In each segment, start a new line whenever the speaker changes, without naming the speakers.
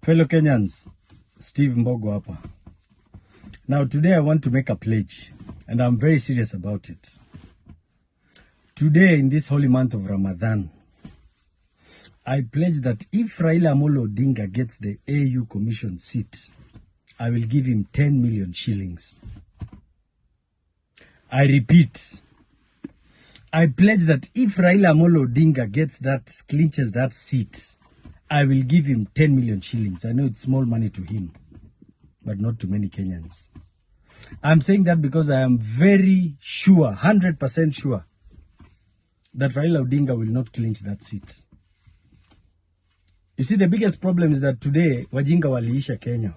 Fellow Kenyans, Stive Mbogo hapa. Now today I want to make a pledge, and I'm very serious about it. Today, in this holy month of Ramadan, I pledge that if Raila Odinga gets the AU Commission seat, I will give him 10 million shillings. I repeat, I pledge that if Raila Odinga clinches that seat, I will give him 10 million shillings. I know it's small money to him, but not to many Kenyans. I'm saying that because I am very sure, 100% sure, that Raila Odinga will not clinch that seat. You see, the biggest problem is that today, wajinga waliisha Kenya.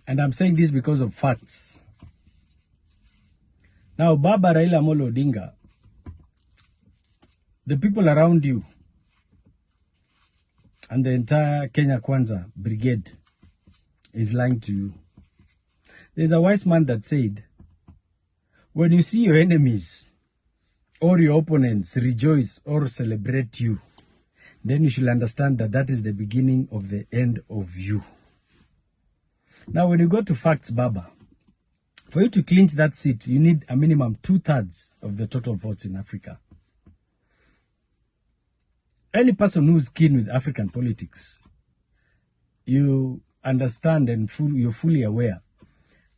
And I'm saying this because of facts. Now, Baba Raila Odinga, the people around you, and the entire Kenya Kwanza brigade is lying to you. There's a wise man that said, when you see your enemies or your opponents rejoice or celebrate you, then you should understand that that is the beginning of the end of you. Now, when you go to facts, Baba, for you to clinch that seat, you need a minimum 2/3 of the total votes in Africa. Any person who's keen with African politics, you understand and you're fully aware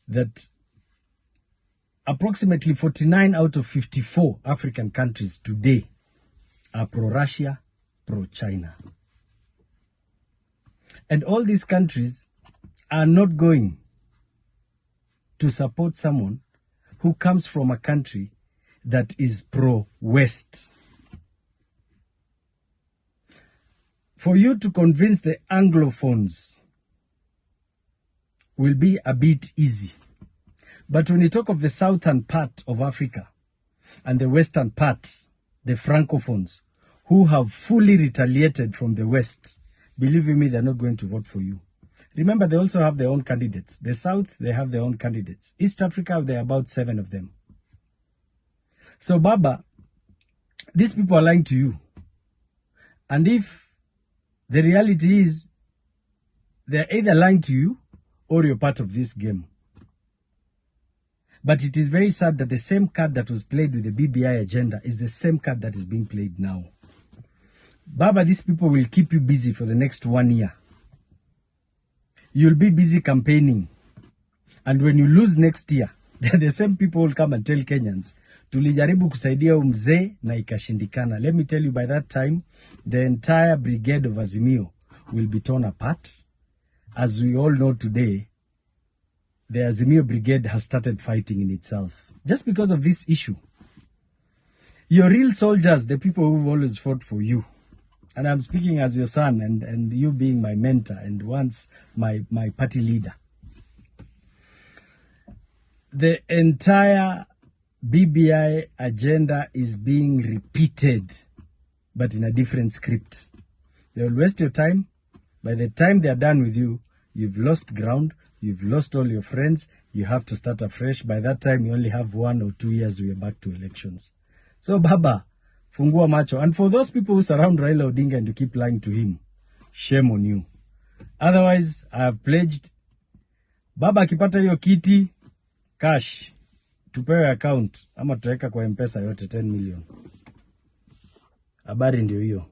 that approximately 49 out of 54 African countries today are pro-Russia, pro-China. And all these countries are not going to support someone who comes from a country that is pro-West. For you to convince the Anglophones will be a bit easy. But when you talk of the southern part of Africa and the western part, the Francophones, who have fully retaliated from the West, believe me, they're not going to vote for you. Remember, they also have their own candidates. The South, they have their own candidates. East Africa, there are about 7 of them. So, Baba, these people are lying to you. And if the reality is, they're either lying to you or you're part of this game. But it is very sad that the same card that was played with the BBI agenda is the same card that is being played now. Baba, these people will keep you busy for the next 1 year. You'll be busy campaigning. And when you lose next year, the same people will come and tell Kenyans, tulijaribu kusaidia mzee na ikashindikana. Let me tell you, by that time, the entire brigade of Azimio will be torn apart. As we all know today, the Azimio brigade has started fighting in itself. Just because of this issue. Your real soldiers, the people who've always fought for you, and I'm speaking as your son and you being my mentor and once my party leader. The entire BBI agenda is being repeated, but in a different script. They will waste your time. By the time they are done with you, you've lost ground, you've lost all your friends, you have to start afresh. By that time, you only have 1 or 2 years, we are back to elections. So, Baba, fungua macho. And for those people who surround Raila Odinga and you keep lying to him, shame on you. Otherwise, I have pledged, Baba akipata hiyo kiti, cash, tupewe account, ama tutaweka kwa M-Pesa yote 10 million. Habari ndio hiyo.